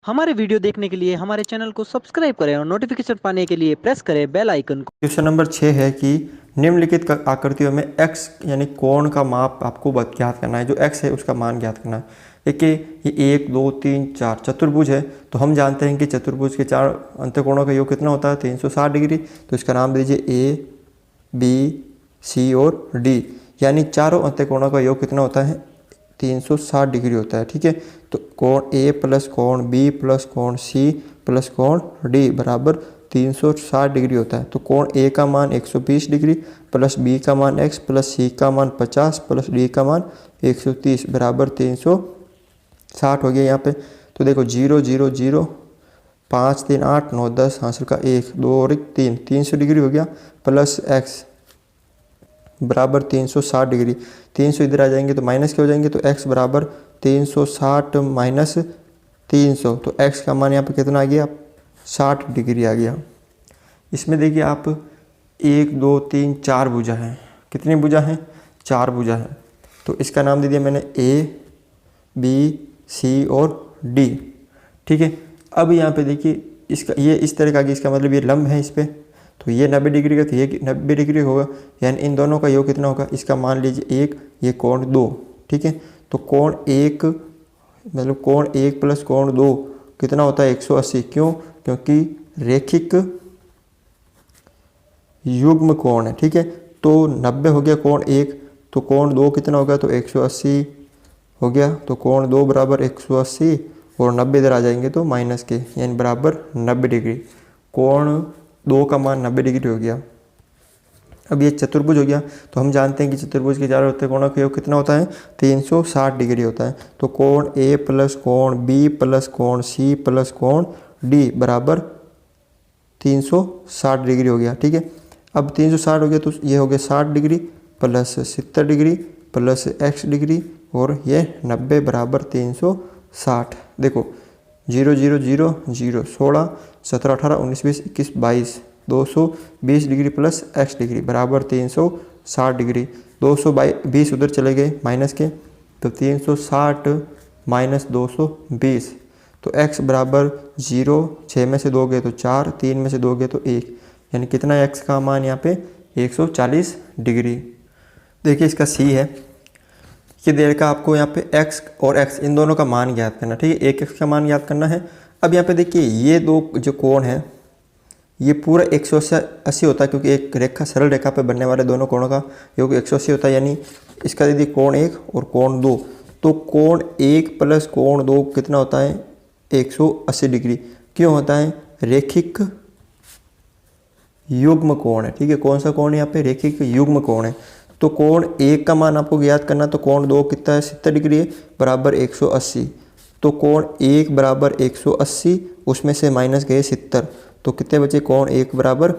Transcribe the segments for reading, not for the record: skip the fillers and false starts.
हमारे वीडियो देखने के लिए हमारे चैनल को सब्सक्राइब करें और नोटिफिकेशन पाने के लिए प्रेस करें बेल आइकन को। क्वेश्चन नंबर 6 है कि निम्नलिखित आकृतियों में x यानी कोण का माप आपको ज्ञात करना है। जो x है उसका मान ज्ञात करना है। देखिए ये 1 2 3 4 चतुर्भुज है, तो हम जानते हैं कि चतुर्भुज के 4 अंतःकोणों का योग कितना होता है 360 डिग्री। तो इसका नाम दीजिए ए बी सी और डी, यानी चारों अंतःकोणों का योग कितना होता है 360 डिग्री होता है। ठीक है, तो कोण ए प्लस कोण बी प्लस कोण सी प्लस कोण डी बराबर 360 डिग्री होता है। तो कोण ए का मान 120 डिग्री प्लस बी का मान x प्लस सी का मान 50 प्लस डी का मान 130 बराबर 360 हो गया यहाँ पे। तो देखो 0 0 0 5 3 8 9 10 हासिल का 1 2 और 1 3 300 डिग्री हो गया प्लस x बराबर 360 डिग्री। 300 इधर आ जाएंगे तो माइनस के हो जाएंगे, तो x बराबर 360 माइनस 300, तो x का मान यहाँ पे कितना आ गया 60 डिग्री आ गया। इसमें देखिए आप 1 2 3 4 भुजा हैं। कितनी भुजा हैं 4 भुजा है। तो इसका नाम दे दिया मैंने ए बी सी और डी। ठीक है, अब यहाँ पे देखिए इसका ये इस तरह का आगे, इसका मतलब ये लंब है इस पर, तो ये 90 डिग्री का, तो ये 90 डिग्री होगा, यानी इन दोनों का योग कितना होगा, इसका मान लीजिए 1, ये कोण 2। ठीक है, तो कोण 1 मतलब कोण 1 प्लस कोण 2 कितना होता है 180। क्यों? क्योंकि रेखिक युग्म कोण है। ठीक है, तो 90 हो गया कोण 1, तो कोण 2 कितना होगा, तो 180 हो गया। तो कोण 2 बराबर 180 और 90 इधर आ जाएंगे तो माइनस के, यानी बराबर 90 डिग्री। कोण 2 का मान 90 डिग्री हो गया। अब ये चतुर्भुज हो गया, तो हम जानते हैं कि चतुर्भुज के चारों कोणों का योग कितना होता है 360 डिग्री होता है। तो कोण ए प्लस कोण बी प्लस कोण सी प्लस कोण डी बराबर 360 डिग्री हो गया। ठीक है, अब 360 हो गया तो ये हो गया 60 degree plus 70 degree plus x degree और ये 90 बराबर 360। देखो 0 0 0 0 16 17 18 19 20 21 22 220 डिग्री प्लस x डिग्री बराबर 360 डिग्री। 220 उधर चले गए माइनस के, तो 360 माइनस 220, तो x बराबर 0, 6 में से 2 गए तो 4, 3 में से 2 गए तो 1, यानी कितना x का मान यहाँ पे 140 डिग्री। देखिए इसका c है, ये दे रखा आपको यहाँ पे x और x इन दोनों का मान ज्ञात करना। ठीक है, एक x का मान ज्ञात करना है। अब यहाँ पे देखिए ये दो जो कोण है ये पूरा 180 होता है, क्योंकि एक रेखा सरल रेखा पे बनने वाले दोनों कोणों का योग 180 होता है, यानी इसका दीजिए कोण 1 और कोण 2। तो कोण 1 प्लस कोण 2 कितना होता है 180 डिग्री। क्यों होता है? रेखिक युग्म कोण है। ठीक है, कौन सा कोण है यहाँ पे रेखिक युग्म कोण है। तो कोण 1 का मान आपको ज्ञात करना, तो कोण 2 कितना है 70 डिग्री है बराबर 180। तो कोण 1 बराबर 180, उसमें से माइनस गए 70, तो कितने बचे कोण 1 बराबर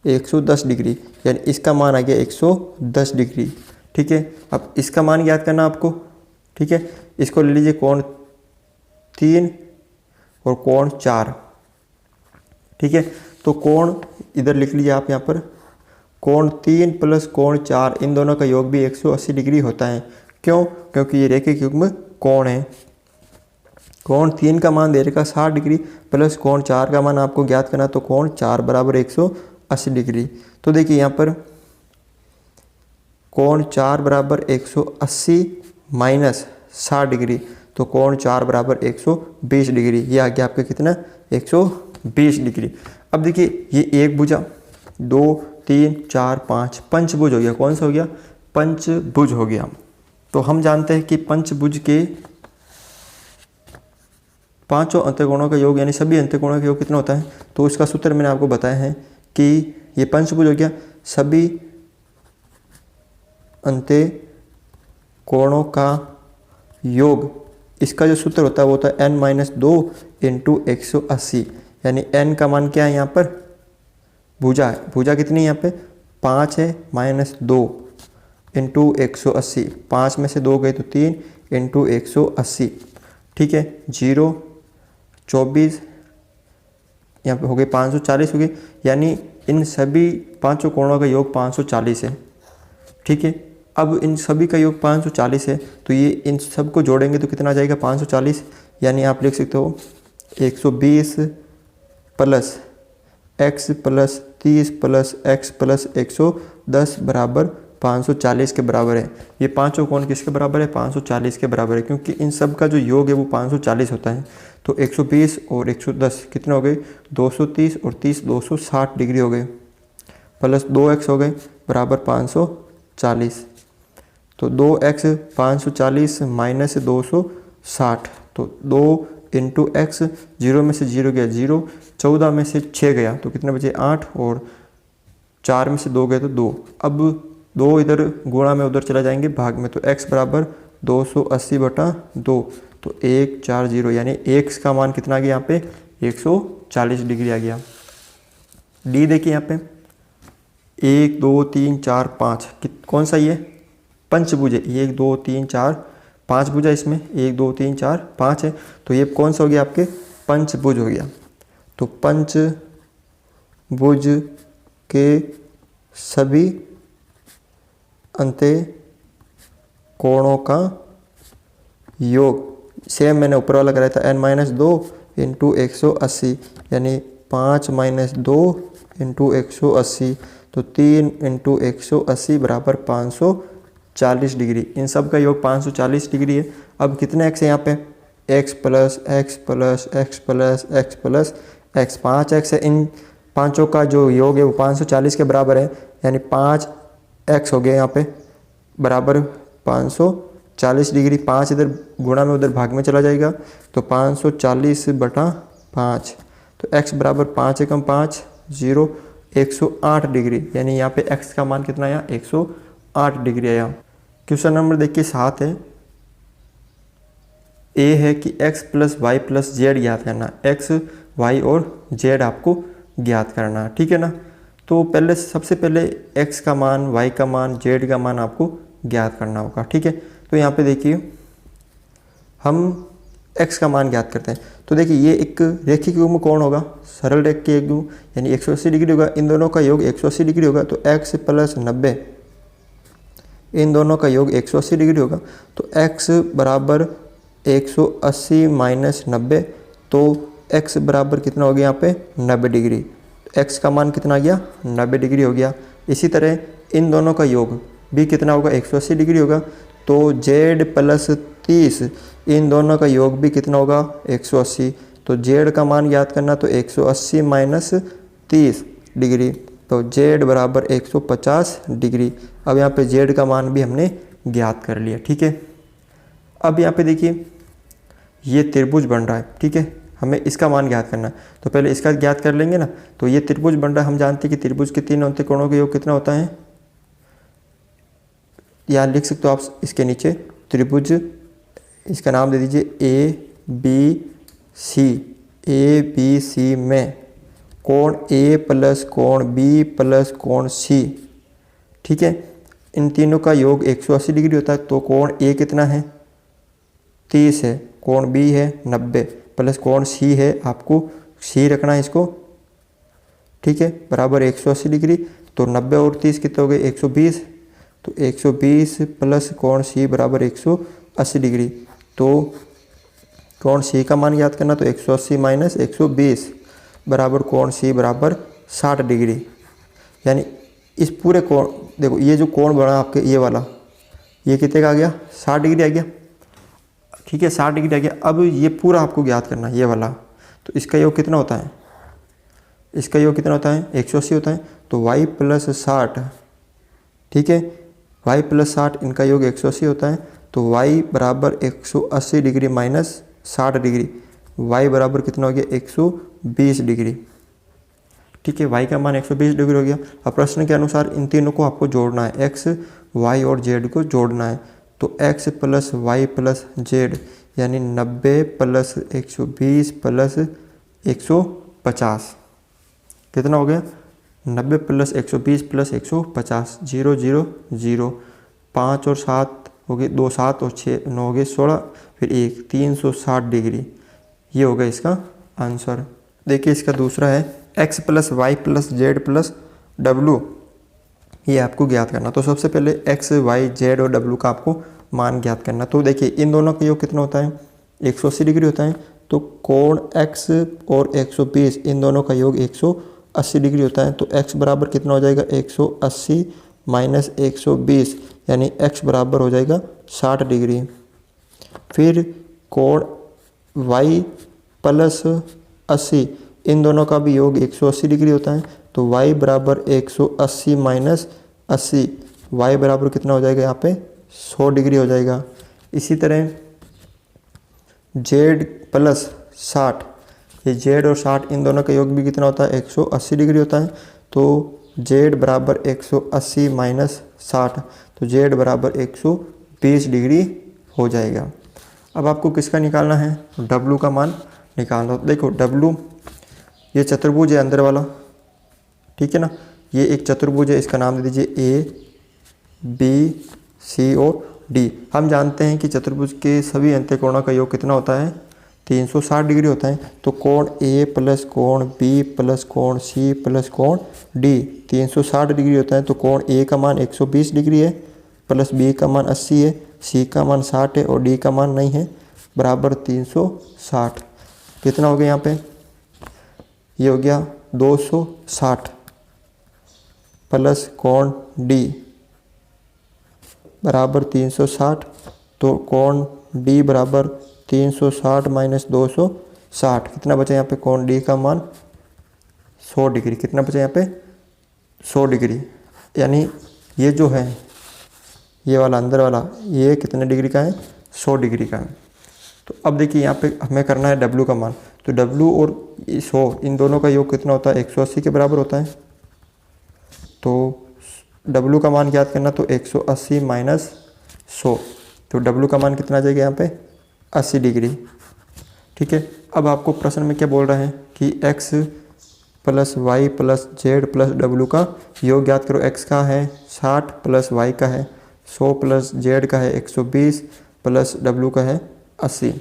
110 डिग्री, यानी इसका मान आ गया 110 डिग्री। ठीक है, अब इसका मान ज्ञात करना आपको। ठीक है, इसको ले लीजिए कोण 3 और कोण 4। ठीक है, तो कोण इधर लिख लीजिए आप यहाँ पर, कोण 3 प्लस कोण 4 इन दोनों का योग भी 180 डिग्री होता है। क्यों? क्योंकि ये रेखिक युग्म कोण है। कोण 3 का मान दे रखा 60 डिग्री प्लस कोण 4 का मान आपको ज्ञात करना, तो कोण 4 बराबर 180 डिग्री। तो देखिए यहाँ पर कोण 4 बराबर 180 माइनस 60 डिग्री, तो कोण 4 बराबर 120 डिग्री। ये आ गया आपका कितना 120 डिग्री। अब देखिए ये एक भुजा 2 3 4 5 पंचभुज हो गया। कौन सा हो गया? पंचभुज हो गया। तो हम जानते हैं कि पंचभुज के पांचों अंतःकोणों का योग यानी सभी अंतःकोणों का योग कितना होता है, तो उसका सूत्र मैंने आपको बताया है कि ये पंचभुज हो गया। सभी अंतःकोणों का योग, इसका जो सूत्र होता है वो होता है n-2 इंटू 180, यानी n का मान क्या है यहाँ पर भुजा है। भुजा कितनी है यहाँ पे 5 है माइनस 2 इंटू 180, 5 में से 2 गए तो 3 इंटू 180। ठीक है, 0 24 यहाँ पे हो गए 540 हो गए, यानी इन सभी पांचों कोणों का योग 540 है। ठीक है, अब इन सभी का योग 540 है, तो ये इन सब को जोड़ेंगे तो कितना आ जाएगा 540, यानी आप लिख सकते हो 120 plus x plus 30 plus x plus 110 बराबर 540 के बराबर है। ये पांचों कोण किसके बराबर है? 540 के बराबर है, क्योंकि इन सब का जो योग है वो 540 होता है। तो 120 और 110 कितने हो गए? 230 और 30 260 डिग्री हो गए, प्लस 2x हो गए बराबर 540। तो 2x 540 माइनस 260, तो 2 इंटू एक्स, 0 में से 0 गया 0, 14 में से 6 गया तो कितने बचे? 8, और 4 में से 2 गए तो 2। अब 2 इधर गुणा में उधर चला जाएंगे भाग में, तो x बराबर 280/2, तो 140, यानी x का मान कितना आ गया यहाँ पे? 140 डिग्री आ गया। डी देखिए यहाँ पे 1 2 3 4 5, कौन सा ये? पंचभुज है। 1 2 3 4 5 भुजा इसमें, 1 2 3 4 5 है, तो ये कौन सा हो गया? आपके पंचभुज हो गया। तो पंचभुज के सभी अंत्य कोणों का योग, सेम मैंने ऊपर वाला कराया था, n-2 इंटू 180, यानी 5 - 2 इंटू 180, तो 3 इंटू 180 बराबर 540 डिग्री। इन सब का योग 540 डिग्री है। अब कितने x है यहाँ पे? x plus x plus x plus x plus x, 5x है। इन पांचों का जो योग है वो 540 के बराबर है, यानी 5x हो गया यहाँ पे बराबर 540 डिग्री। 5 इधर गुणा में उधर भाग में चला जाएगा, तो 540/5, तो x बराबर 5 एकम 5 0, 108 डिग्री, यानी यहाँ पे x का मान कितना आया? 108 डिग्री आया। क्वेश्चन नंबर देखिए 7 है। ए है कि x plus Y plus Z ज्ञात करना, x y और z आपको ज्ञात करना, ठीक है ना। तो पहले सबसे पहले x का मान, y का मान, z का मान आपको ज्ञात करना होगा, ठीक है। तो यहाँ पे देखिए हम x का मान ज्ञात करते हैं। तो देखिए ये एक रेखिक युग्म कौन होगा? सरल रेखिक युग्म, यानी 180 डिग्री होगा। इन दोनों का योग 180 डिग्री होगा, तो x प्लस 90, इन दोनों का योग 180 डिग्री होगा, तो x बराबर 180 माइनस 90, तो x बराबर कितना हो गया यहाँ पे? 90 डिग्री। x का मान कितना आ गया? 90 डिग्री हो गया। इसी तरह इन दोनों का योग भी कितना होगा? 180 डिग्री होगा, तो z प्लस 30, इन दोनों का योग भी कितना होगा? 180, तो z का मान याद करना, तो 180 माइनस 30 डिग्री, तो z बराबर 150 डिग्री। अब यहाँ पे z का मान भी हमने ज्ञात कर लिया, ठीक है। अब यहाँ पे देखिए ये त्रिभुज बन रहा है, ठीक है, हमें इसका मान ज्ञात करना है। तो पहले इसका ज्ञात कर लेंगे ना। तो ये त्रिभुज बन रहा है, हम जानते हैं कि त्रिभुज के 3 अंत्य कोणों का योग कितना होता है? यहाँ लिख सकते हो आप इसके नीचे त्रिभुज, इसका नाम दे दीजिए ABC। ABC में कोण A प्लस कोण B प्लस कोण C, ठीक है, इन तीनों का योग 180 डिग्री होता है। तो कोण A कितना है? 30 है, कोण B है 90, प्लस कोण C है, आपको C रखना है इसको, ठीक है, बराबर 180 डिग्री। तो 90 और 30 कितने हो गए? 120, तो 120 प्लस कोण C बराबर 180 डिग्री। तो कोण C का मान याद करना, तो 180 माइनस 120 बराबर कोण C बराबर 60 डिग्री। यानी इस पूरे कोण, देखो ये जो कोण बना आपके ये वाला, ये कितने का आ गया? 60 डिग्री आ गया, ठीक है, 60 डिग्री आ गया। अब ये पूरा आपको ज्ञात करना है ये वाला, तो इसका योग कितना होता है? इसका योग कितना होता है? 180 होता है, तो y प्लस 60, ठीक है, y प्लस 60, इनका योग 180 होता है, तो y बराबर 180 डिग्री माइनस 60 डिग्री, y बराबर कितना हो गया? 120 डिग्री, ठीक है, y का मान 120 डिग्री हो गया। अब प्रश्न के अनुसार इन तीनों को आपको जोड़ना है, x, y और z को जोड़ना है। तो x plus Y plus Z, यानी 90 प्लस 120 प्लस 150, कितना हो गया? 90 प्लस 120 प्लस 150, 0 0 0, 5 और 7 हो गए, 2 7 और 6 9 हो गए 16, फिर 1 360 डिग्री, ये होगा इसका आंसर। देखिए इसका दूसरा है x plus Y plus Z plus W, ये आपको ज्ञात करना। तो सबसे पहले x, y, z और w का आपको मान ज्ञात करना। तो देखिए इन दोनों का योग कितना होता है? 180 डिग्री होता है, तो कोण x और 120 इन दोनों का योग 180 डिग्री होता है। तो x बराबर कितना हो जाएगा, 180 माइनस 120 यानी x बराबर हो जाएगा 60 डिग्री। फिर कोण y प्लस 80 इन दोनों का भी योग 180 डिग्री होता है, तो y बराबर 180 माइनस 80 y बराबर कितना हो जाएगा यहाँ पे 100 डिग्री हो जाएगा। इसी तरह z प्लस 60, ये z और 60 इन दोनों का योग भी कितना होता है 180 डिग्री होता है, तो z बराबर 180 माइनस 60, तो z बराबर 120 डिग्री हो जाएगा। अब आपको किसका निकालना है, w का मान निकालना। देखो w ये चतुर्भुज है अंदर वाला, ठीक है ना, ये एक चतुर्भुज है, इसका नाम दे दीजिए ए बी सी और डी। हम जानते हैं कि चतुर्भुज के सभी अंत्यकोणों का योग कितना होता है 360 डिग्री होता है। तो कोण ए प्लस कोण बी प्लस कोण सी प्लस कोण डी 360 डिग्री होता है। तो कोण ए का मान 120 डिग्री है, प्लस बी का मान 80 है, सी का मान 60 है और डी का मान नहीं है, बराबर 360। कितना हो गया यहाँ पे, ये हो गया 260 प्लस कोण डी बराबर 360, तो कोण डी बराबर 360 माइनस 260 कितना बचा यहाँ पे, कोण डी का मान 100 डिग्री। कितना बचा यहाँ पे 100 डिग्री, यानी ये जो है ये वाला अंदर वाला ये कितने डिग्री का है 100 डिग्री का है। तो अब देखिए यहाँ पे हमें करना है W का मान, तो W और 100 इन दोनों का योग कितना होता है 180 के बराबर होता है। तो W का मान याद करना, तो 180 माइनस 100, तो W का मान कितना आ जाएगा यहाँ पे 80 डिग्री। ठीक है, अब आपको प्रश्न में क्या बोल रहे हैं कि x plus Y plus Z plus W का योग याद करो। x का है 60 प्लस y का है 100 प्लस z का है 120 प्लस W का है 80।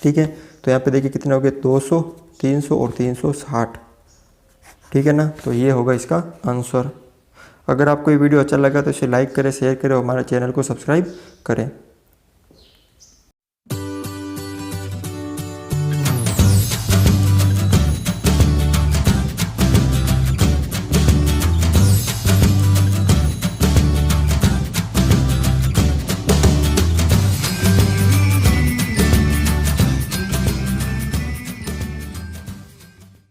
ठीक है, तो यहाँ पे देखिए कितने हो गए 200, 300 और 360। ठीक है ना, तो ये होगा इसका आंसर। अगर आपको ये वीडियो अच्छा लगा तो इसे लाइक करें, शेयर करें और हमारे चैनल को सब्सक्राइब करें।